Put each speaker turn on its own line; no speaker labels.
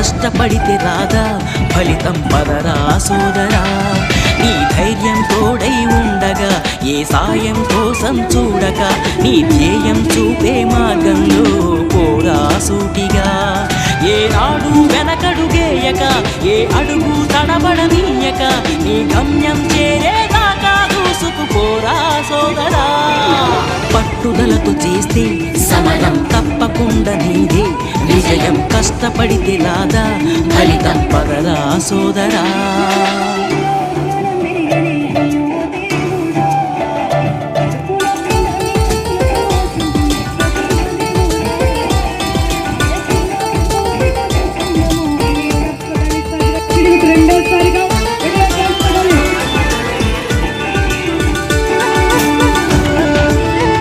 కష్టపడితే రాదా ఫలితం పదరా సోదరా. నీ ధైర్యం తోడై ఉండగా ఏ సాయం కోసం చూడక నీ ధ్యేయం చూపే మార్గంలో పోరా సూటిగా. ఏ నాడు వెనకడుగేయక ఏ అడుగు తడబడనీయక నీ గమ్యం చేరేదాకా దూసుకుపోరా సోదరా. పట్టుదలతో చేస్తే సమరం తప్పకుండా నీదే విజయం. కష్టపడితే రాదా ఫలితం పదరా సోదరా.